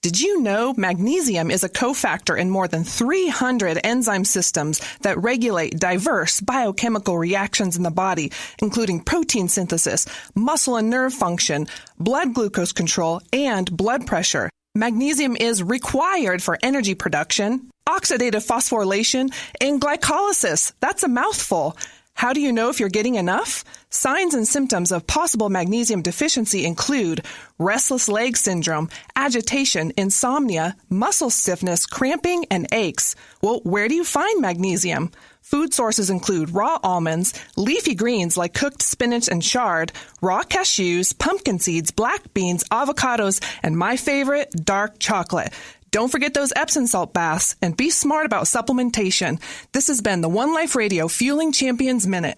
Did you know magnesium is a cofactor in more than 300 enzyme systems that regulate diverse biochemical reactions in the body, including protein synthesis, muscle and nerve function, blood glucose control, and blood pressure? Magnesium is required for energy production, oxidative phosphorylation, and glycolysis. That's a mouthful. How do you know if you're getting enough? Signs and symptoms of possible magnesium deficiency include restless leg syndrome, agitation, insomnia, muscle stiffness, cramping, and aches. Well, where do you find magnesium? Food sources include raw almonds, leafy greens like cooked spinach and chard, raw cashews, pumpkin seeds, black beans, avocados, and my favorite, dark chocolate. Don't forget those Epsom salt baths, and be smart about supplementation. This has been the One Life Radio Fueling Champions Minute.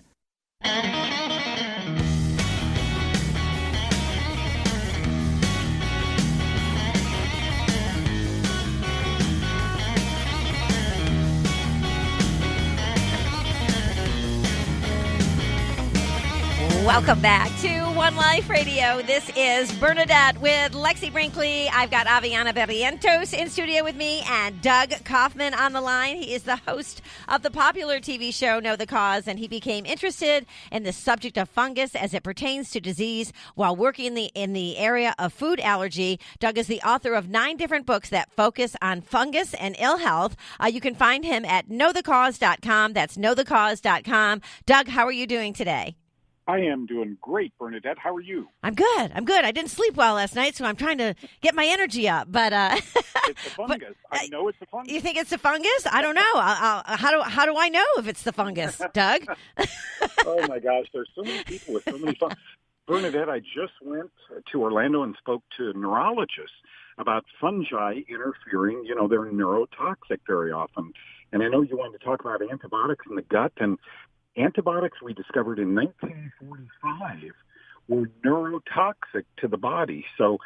Welcome back to One Life Radio. This is Bernadette with Lexi Brinkley. I've got Aviana Barrientos in studio with me and Doug Kaufmann on the line. He is the host of the popular TV show Know the Cause, and he became interested in the subject of fungus as it pertains to disease while working in the area of food allergy. Doug is the author of 9 different books that focus on fungus and ill health. You can find him at knowthecause.com. That's knowthecause.com. Doug, how are you doing today? I am doing great, Bernadette. How are you? I'm good. I didn't sleep well last night, so I'm trying to get my energy up. But it's a fungus. I know it's a fungus. You think it's a fungus? I don't know. How do I know if it's the fungus, Doug? Oh my gosh, there's so many people with so many fungus. Bernadette, I just went to Orlando and spoke to neurologists about fungi interfering. You know, they're neurotoxic very often, and I know you wanted to talk about antibiotics in the gut and. Antibiotics we discovered in 1945 were neurotoxic to the body. So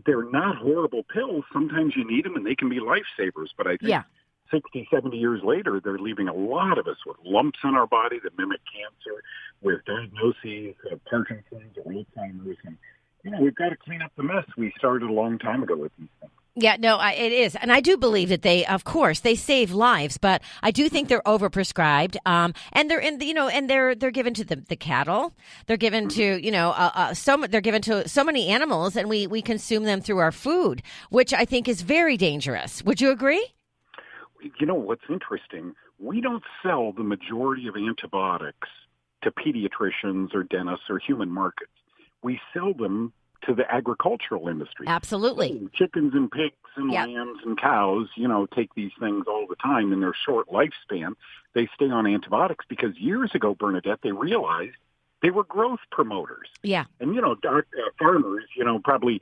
they're not horrible pills. Sometimes you need them and they can be lifesavers. But I think 60, 70 years later, they're leaving a lot of us with lumps in our body that mimic cancer, with diagnoses of Parkinson's or Alzheimer's. And, we've got to clean up the mess we started a long time ago with these things. Yeah, no, it is. And I do believe that they save lives, but I do think they're overprescribed. And they're they're given to the cattle. They're given to, they're given to so many animals, and we consume them through our food, which I think is very dangerous. Would you agree? You know, what's interesting, we don't sell the majority of antibiotics to pediatricians or dentists or human markets. We sell them to the agricultural industry. Absolutely. So chickens and pigs and lambs and cows, take these things all the time in their short lifespan. They stay on antibiotics because years ago, Bernadette, they realized they were growth promoters. Yeah. And, farmers, probably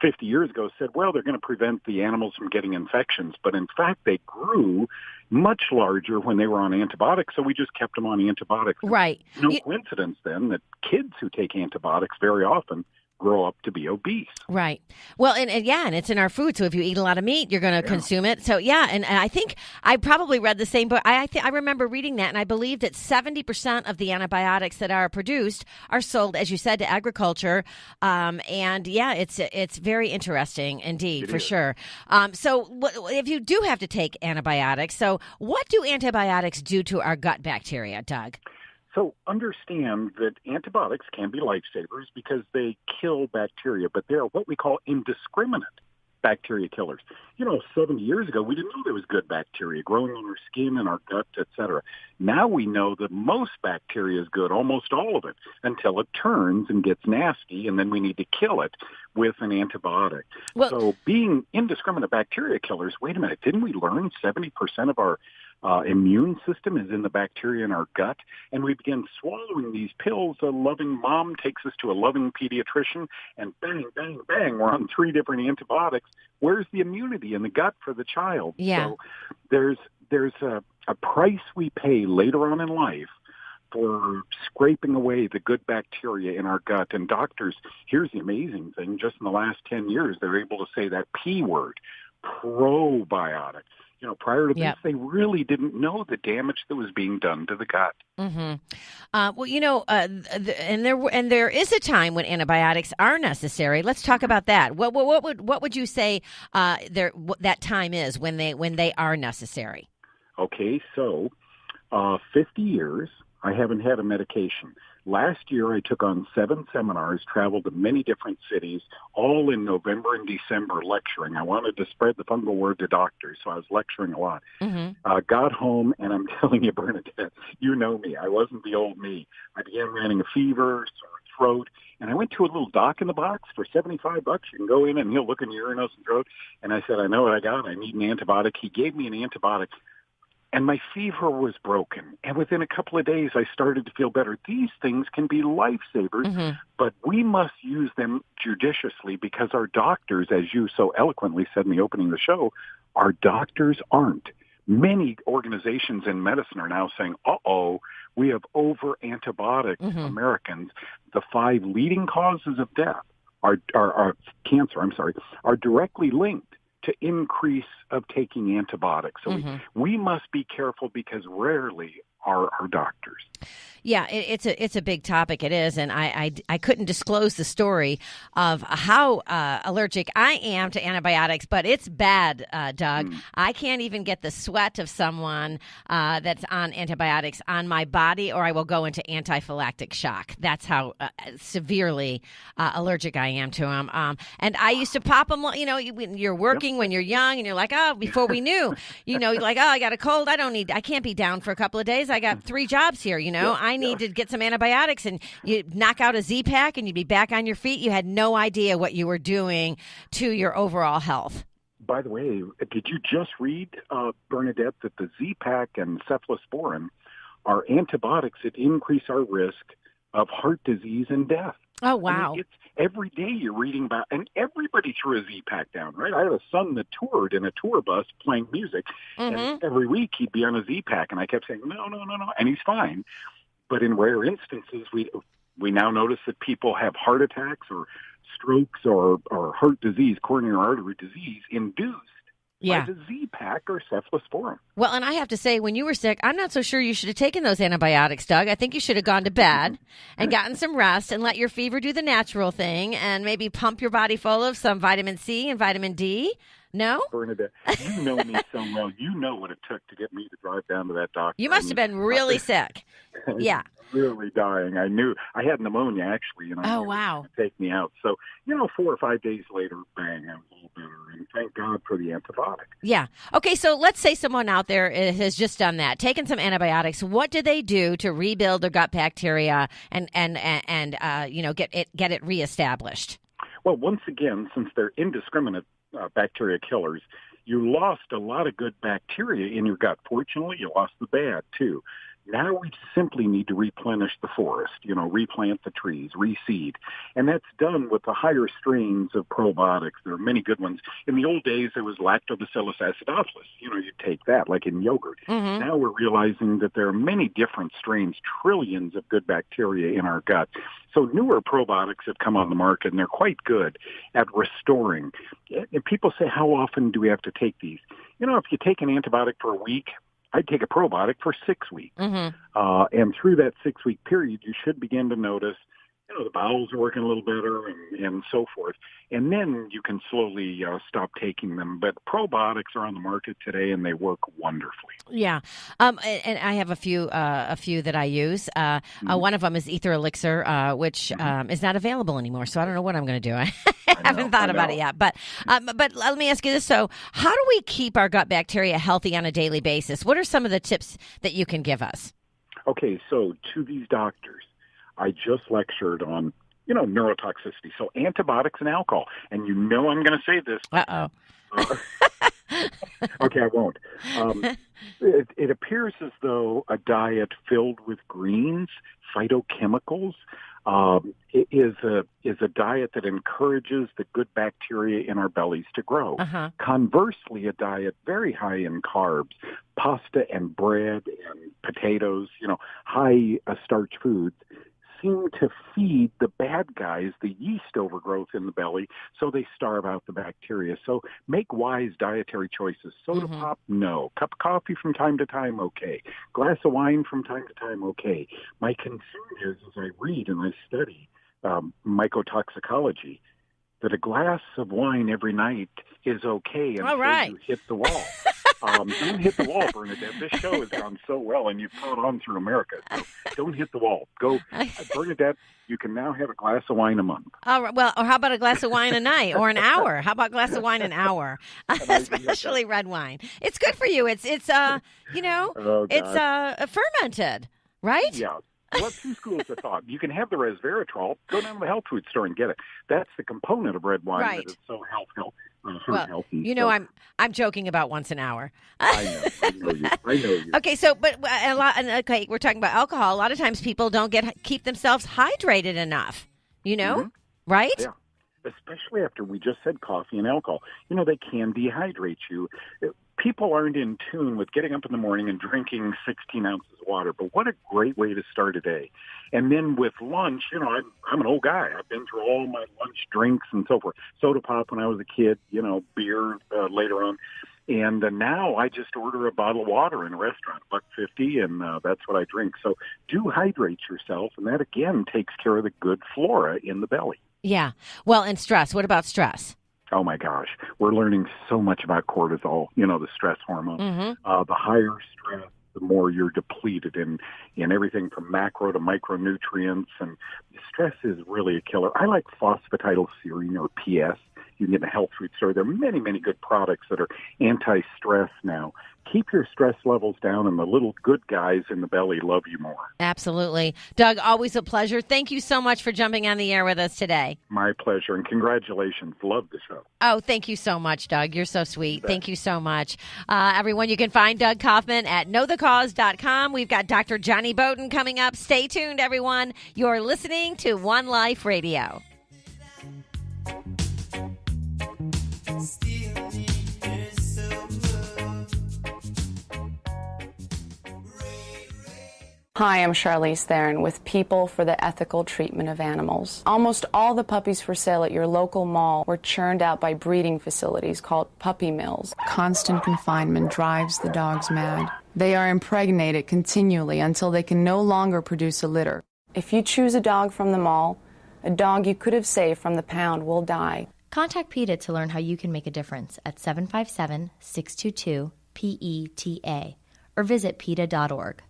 50 years ago said, well, they're going to prevent the animals from getting infections. But in fact, they grew much larger when they were on antibiotics, so we just kept them on antibiotics. Right. No coincidence, then, that kids who take antibiotics very often grow up to be obese. Right. Well, and it's in our food. So if you eat a lot of meat, you're going to consume it. So, and I think I probably read the same book. I remember reading that, and I believe that 70% of the antibiotics that are produced are sold, as you said, to agriculture. It's very interesting indeed, for sure. So if you do have to take antibiotics, so what do antibiotics do to our gut bacteria, Doug? So understand that antibiotics can be lifesavers because they kill bacteria, but they are what we call indiscriminate bacteria killers. 70 years ago, we didn't know there was good bacteria growing on our skin and our gut, etc. Now we know that most bacteria is good, almost all of it, until it turns and gets nasty, and then we need to kill it with an antibiotic. So being indiscriminate bacteria killers, wait a minute, didn't we learn 70% of our immune system is in the bacteria in our gut, and we begin swallowing these pills. A loving mom takes us to a loving pediatrician, and bang, bang, bang, we're on 3 different antibiotics. Where's the immunity in the gut for the child? Yeah. So there's a price we pay later on in life for scraping away the good bacteria in our gut. And doctors, here's the amazing thing, just in the last 10 years, they're able to say that P word, probiotic. Prior to this, they really didn't know the damage that was being done to the gut. Mm-hmm. And there is a time when antibiotics are necessary. Let's talk about that. What would you say that time is when they are necessary? Okay, so 50 years, I haven't had a medication. Last year, I took on 7 seminars, traveled to many different cities, all in November and December lecturing. I wanted to spread the fungal word to doctors, so I was lecturing a lot. Mm-hmm. Got home, and I'm telling you, Bernadette, you know me. I wasn't the old me. I began running a fever, sore throat, and I went to a little doc in the box for $75. You can go in, and he'll look in your ear, nose, and throat. And I said, I know what I got. I need an antibiotic. He gave me an antibiotic. And my fever was broken. And within a couple of days, I started to feel better. These things can be lifesavers, but we must use them judiciously because our doctors, as you so eloquently said in the opening of the show, our doctors aren't. Many organizations in medicine are now saying, we have over-antibiotic Americans. The 5 leading causes of death are cancer, are directly linked to increase of taking antibiotics. So we must be careful because rarely are our doctors. Yeah, it's a big topic. It is, and I couldn't disclose the story of how allergic I am to antibiotics, but it's bad, Doug. I can't even get the sweat of someone that's on antibiotics on my body, or I will go into anaphylactic shock. That's how severely allergic I am to them. And I used to pop them. When you're working, when you're young, and you're like, before we knew, you're like, I got a cold. I can't be down for a couple of days. I got 3 jobs here. I need to get some antibiotics, and you knock out a Z-Pack and you'd be back on your feet. You had no idea what you were doing to your overall health. By the way, did you just read, Bernadette, that the Z-Pack and cephalosporin are antibiotics that increase our risk of heart disease and death? Oh, wow. It's every day you're reading about, and everybody threw a Z-Pack down, right? I had a son that toured in a tour bus playing music, and every week he'd be on a Z-Pack, and I kept saying, no, and he's fine. But in rare instances, we now notice that people have heart attacks or strokes or heart disease, coronary artery disease, induced by the Z-Pack or cephalosporin. Well, and I have to say, when you were sick, I'm not so sure you should have taken those antibiotics, Doug. I think you should have gone to bed and gotten some rest and let your fever do the natural thing and maybe pump your body full of some vitamin C and vitamin D. No? Bernadette, you know me so well. You know what it took to get me to drive down to that doctor. You must have been really sick. Yeah. Really dying. I knew I had pneumonia, actually. Oh, wow. Take me out. So, 4 or 5 days later, bang, I was a little better. And thank God for the antibiotic. Yeah. Okay, so let's say someone out there has just done that, taken some antibiotics. What do they do to rebuild their gut bacteria and get it reestablished? Well, once again, since they're indiscriminate bacteria killers, you lost a lot of good bacteria in your gut. Fortunately, you lost the bad, too. Now we simply need to replenish the forest, replant the trees, reseed. And that's done with the higher strains of probiotics. There are many good ones. In the old days, there was Lactobacillus acidophilus. You'd take that like in yogurt. Now we're realizing that there are many different strains, trillions of good bacteria in our gut. So newer probiotics have come on the market, and they're quite good at restoring. And people say, how often do we have to take these? If you take an antibiotic for a week, I'd take a probiotic for 6 weeks. And through that 6-week period, you should begin to notice, the bowels are working a little better and so forth. And then you can slowly stop taking them. But probiotics are on the market today, and they work wonderfully. Yeah. And I have a few that I use. One of them is Ether Elixir, which is not available anymore. So I don't know what I'm going to do. I haven't thought about it yet. But let me ask you this. So how do we keep our gut bacteria healthy on a daily basis? What are some of the tips that you can give us? Okay, so to these doctors, I just lectured on, neurotoxicity. So antibiotics and alcohol. And I'm going to say this. Okay, I won't. It appears as though a diet filled with greens, phytochemicals, is a diet that encourages the good bacteria in our bellies to grow. Conversely, a diet very high in carbs, pasta and bread and potatoes, high starch foods, seem to feed the bad guys the yeast overgrowth in the belly, so they starve out the bacteria. So make wise dietary choices. Soda pop, no. Cup of coffee from time to time, okay. Glass of wine from time to time, okay. My concern is, as I read and I study mycotoxicology, that a glass of wine every night is okay until you hit the wall. Don't hit the wall, Bernadette. This show has gone so well, and you've caught on through America. So don't hit the wall. Go, Bernadette, you can now have a glass of wine a month. All right. Well, or how about a glass of wine a night or an hour? How about a glass of wine an hour? Especially red wine. It's good for you. It's fermented, right? Yeah. Well, two schools of thought. You can have the resveratrol. Go down to the health food store and get it. That's the component of red wine that is so healthy. I'm joking about once an hour. I know you. Okay, so we're talking about alcohol. A lot of times people don't keep themselves hydrated enough. Right? Yeah. Especially after we just said coffee and alcohol. They can dehydrate you. People aren't in tune with getting up in the morning and drinking 16 ounces of water, but what a great way to start a day. And then with lunch, I'm an old guy. I've been through all my lunch drinks and so forth. Soda pop when I was a kid, beer later on. And now I just order a bottle of water in a restaurant, $1.50, and that's what I drink. So do hydrate yourself, and that, again, takes care of the good flora in the belly. Yeah. Well, and stress. What about stress? Oh, my gosh. We're learning so much about cortisol, the stress hormone. The higher stress, the more you're depleted in everything from macro to micronutrients. And stress is really a killer. I like phosphatidylserine, or PS. You can get in a health food store. There are many, many good products that are anti-stress now. Keep your stress levels down, and the little good guys in the belly love you more. Absolutely. Doug, always a pleasure. Thank you so much for jumping on the air with us today. My pleasure, and congratulations. Love the show. Oh, thank you so much, Doug. You're so sweet. Thank you so much. Everyone, you can find Doug Kaufmann at knowthecause.com. We've got Dr. Jonny Bowden coming up. Stay tuned, everyone. You're listening to One Life Radio. Hi, I'm Charlize Theron with People for the Ethical Treatment of Animals. Almost all the puppies for sale at your local mall were churned out by breeding facilities called puppy mills. Constant confinement drives the dogs mad. They are impregnated continually until they can no longer produce a litter. If you choose a dog from the mall, a dog you could have saved from the pound will die. Contact PETA to learn how you can make a difference at 757-622-PETA or visit PETA.org.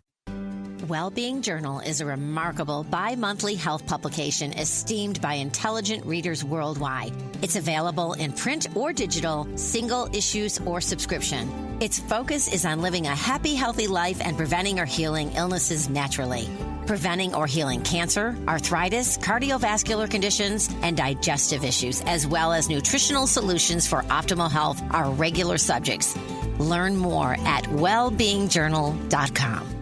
Wellbeing Journal is a remarkable bi-monthly health publication esteemed by intelligent readers worldwide. It's available in print or digital, single issues or subscription. Its focus is on living a happy, healthy life and preventing or healing illnesses naturally. Preventing or healing cancer, arthritis, cardiovascular conditions, and digestive issues, as well as nutritional solutions for optimal health are regular subjects. Learn more at wellbeingjournal.com.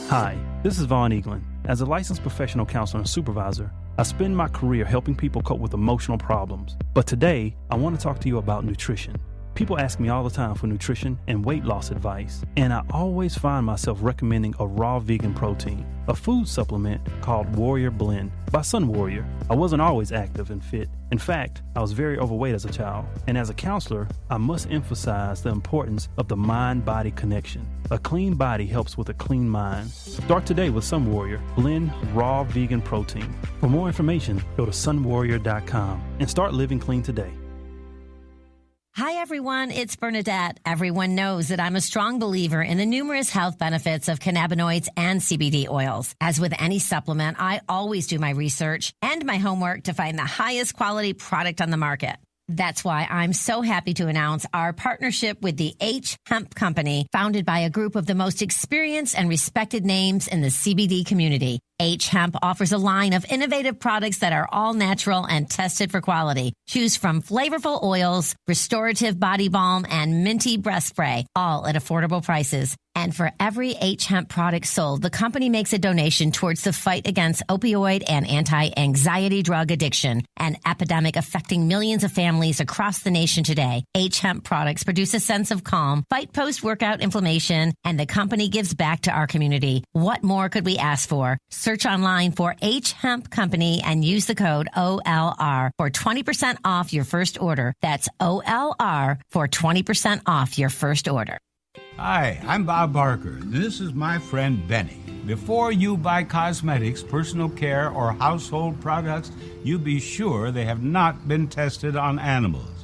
Hi, this is Vaughn Eaglin. As a licensed professional counselor and supervisor, I spend my career helping people cope with emotional problems. But today, I want to talk to you about nutrition. People ask me all the time for nutrition and weight loss advice, and I always find myself recommending a raw vegan protein, a food supplement called Warrior Blend by Sun Warrior. I wasn't always active and fit. In fact, I was very overweight as a child, and as a counselor, I must emphasize the importance of the mind-body connection. A clean body helps with a clean mind. Start today with Sun Warrior Blend Raw Vegan Protein. For more information, go to sunwarrior.com and start living clean today. Hi, everyone. It's Bernadette. Everyone knows that I'm a strong believer in the numerous health benefits of cannabinoids and CBD oils. As with any supplement, I always do my research and my homework to find the highest quality product on the market. That's why I'm so happy to announce our partnership with the H Hemp Company, founded by a group of the most experienced and respected names in the CBD community. H Hemp offers a line of innovative products that are all natural and tested for quality. Choose from flavorful oils, restorative body balm, and minty breath spray, all at affordable prices. And for every H-Hemp product sold, the company makes a donation towards the fight against opioid and anti-anxiety drug addiction, an epidemic affecting millions of families across the nation today. H-Hemp products produce a sense of calm, fight post-workout inflammation, and the company gives back to our community. What more could we ask for? Search online for H-Hemp Company and use the code OLR for 20% off your first order. That's OLR for 20% off your first order. Hi, I'm Bob Barker. This is my friend Benny. Before you buy cosmetics, personal care, or household products, you be sure they have not been tested on animals.